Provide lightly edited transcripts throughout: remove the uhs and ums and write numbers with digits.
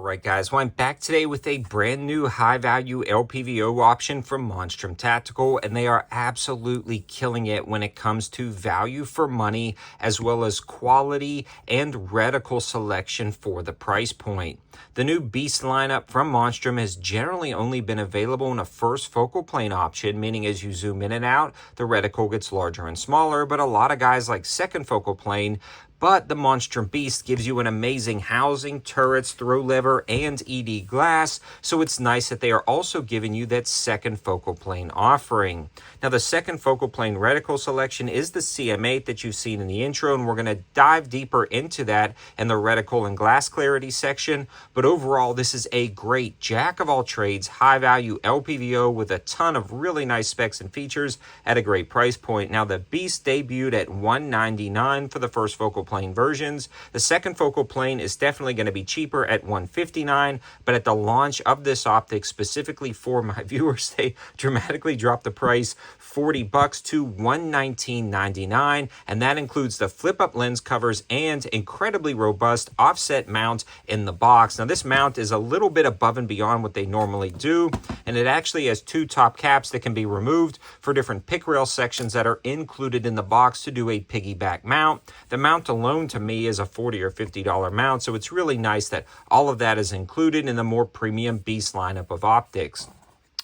Alright guys, well I'm back today with a brand new high value LPVO option from Monstrum Tactical, and they are absolutely killing it when it comes to value for money as well as quality and reticle selection for the price point. The new Beast lineup from Monstrum has generally only been available in a first focal plane option, meaning as you zoom in and out, the reticle gets larger and smaller, but a lot of guys like second focal plane. But the Monstrum Beast gives you an amazing housing, turrets, throw lever, and ED glass, so it's nice that they are also giving you that second focal plane offering. Now, the second focal plane reticle selection is the CM8 that you've seen in the intro, and we're going to dive deeper into that in the reticle and glass clarity section. But overall, this is a great jack-of-all-trades, high-value LPVO with a ton of really nice specs and features at a great price point. Now, the Beast debuted at $199 for the first focal plane versions. The second focal plane is definitely going to be cheaper at $159, but at the launch of this optic specifically for my viewers, they dramatically dropped the price $40 to $119.99, and that includes the flip-up lens covers and incredibly robust offset mount in the box. Now, this mount is a little bit above and beyond what they normally do, and it actually has two top caps that can be removed for different pick rail sections that are included in the box to do a piggyback mount. The mount alone to me is a $40 or $50 mount, so it's really nice that all of that is included in the more premium Beast lineup of optics.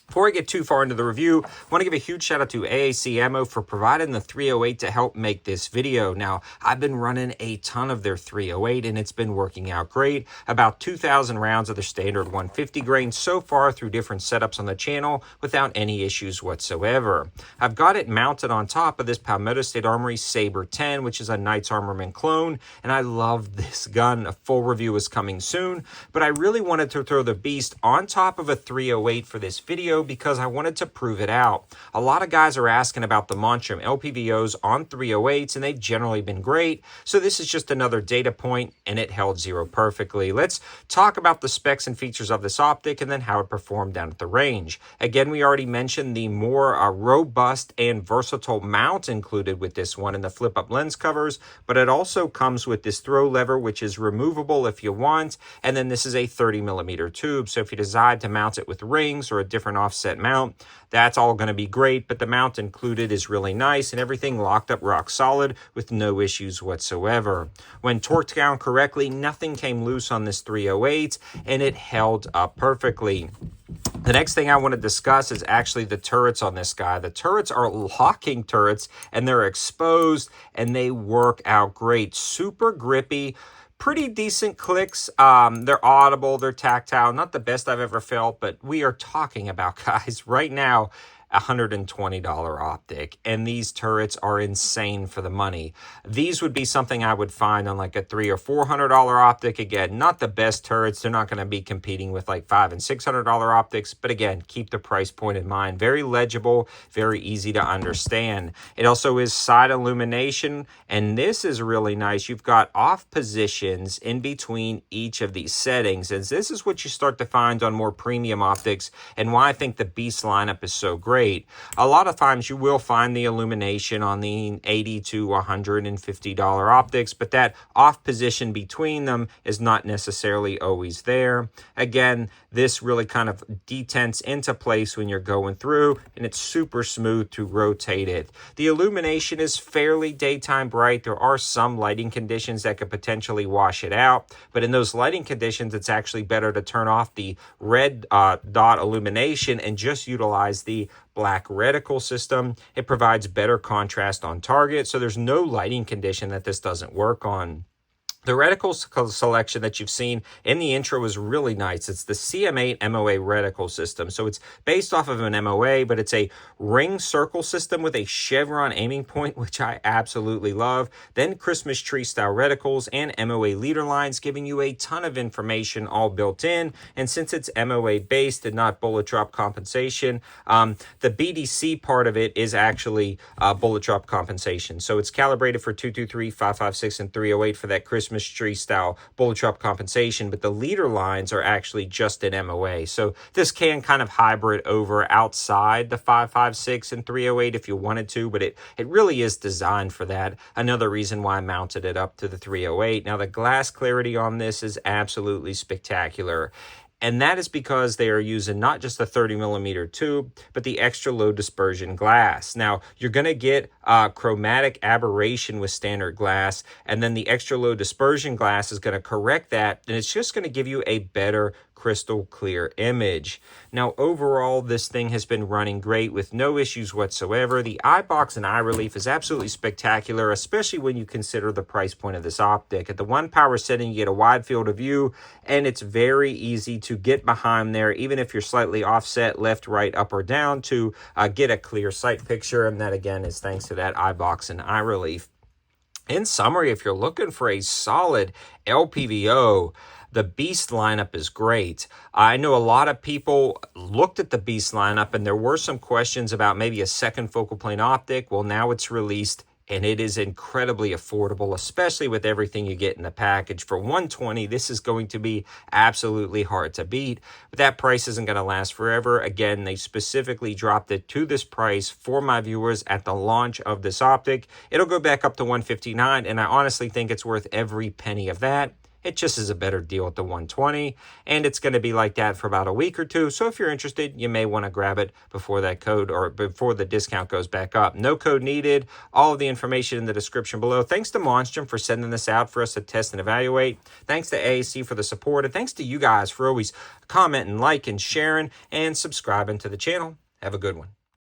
Before I get too far into the review, I want to give a huge shout out to AAC Ammo for providing the 308 to help make this video. Now, I've been running a ton of their 308 and it's been working out great. About 2,000 rounds of the standard 150 grain so far through different setups on the channel without any issues whatsoever. I've got it mounted on top of this Palmetto State Armory Saber 10, which is a Knights Armament clone, and I love this gun. A full review is coming soon, but I really wanted to throw the Beast on top of a 308 for this video because I wanted to prove it out. A lot of guys are asking about the Monstrum LPVOs on 308s, and they've generally been great. So this is just another data point, and it held zero perfectly. Let's talk about the specs and features of this optic and then how it performed down at the range. Again, we already mentioned the more robust and versatile mount included with this one and the flip-up lens covers, but it also comes with this throw lever, which is removable if you want, and then this is a 30mm tube. So if you decide to mount it with rings or a different offset mount, that's all going to be great, but the mount included is really nice and everything locked up rock solid with no issues whatsoever. When torqued down correctly, nothing came loose on this 308 and it held up perfectly. The next thing I want to discuss is actually the turrets on this guy. The turrets are locking turrets and they're exposed and they work out great. Super grippy. Pretty decent clicks. They're audible, they're tactile. Not the best I've ever felt, but we are talking about, guys, right now, $120 optic, and these turrets are insane for the money. These would be something I would find on like a $300 or $400 optic. Again, not the best turrets. They're not going to be competing with like $500 and $600 optics, but again, keep the price point in mind. Very legible, very easy to understand. It also is side illumination, and this is really nice. You've got off positions in between each of these settings, and this is what you start to find on more premium optics, and why I think the Beast lineup is so great. A lot of times you will find the illumination on the $80 to $150 optics, but that off position between them is not necessarily always there. Again, this really kind of detents into place when you're going through, and it's super smooth to rotate it. The illumination is fairly daytime bright. There are some lighting conditions that could potentially wash it out, but in those lighting conditions, it's actually better to turn off the red dot illumination and just utilize the black reticle system. It provides better contrast on target, so there's no lighting condition that this doesn't work on. The reticle selection that you've seen in the intro is really nice. It's the CM8 MOA reticle system. So it's based off of an MOA, but it's a ring circle system with a chevron aiming point, which I absolutely love. Then Christmas tree style reticles and MOA leader lines, giving you a ton of information all built in. And since it's MOA based and not bullet drop compensation, the BDC part of it is actually bullet drop compensation. So it's calibrated for 223, 556, and 308 for that Christmas Christmas tree style bullet drop compensation, but the leader lines are actually just an MOA. So this can kind of hybrid over outside the 5.56 and 308 if you wanted to, but it really is designed for that. Another reason why I mounted it up to the 308. Now the glass clarity on this is absolutely spectacular. And that is because they are using not just the 30 millimeter tube, but the extra low dispersion glass. Now, you're going to get chromatic aberration with standard glass, and then the extra low dispersion glass is going to correct that, and it's just going to give you a better crystal clear image. Now, overall, this thing has been running great with no issues whatsoever. The eye box and eye relief is absolutely spectacular, especially when you consider the price point of this optic. At the 1 power setting, you get a wide field of view, and it's very easy to get behind there, even if you're slightly offset left, right, up, or down, to get a clear sight picture. And that, again, is thanks to that eye box and eye relief. In summary, if you're looking for a solid LPVO, the Beast lineup is great. I know a lot of people looked at the Beast lineup and there were some questions about maybe a second focal plane optic. Well, now it's released and it is incredibly affordable, especially with everything you get in the package. For $120, this is going to be absolutely hard to beat, but that price isn't going to last forever. Again, they specifically dropped it to this price for my viewers at the launch of this optic. It'll go back up to $159, and I honestly think it's worth every penny of that. It just is a better deal at the $120, and it's going to be like that for about a week or two. So if you're interested, you may want to grab it before that code or before the discount goes back up. No code needed. All of the information in the description below. Thanks to Monstrum for sending this out for us to test and evaluate. Thanks to AAC for the support, and thanks to you guys for always commenting, liking, sharing, and subscribing to the channel. Have a good one.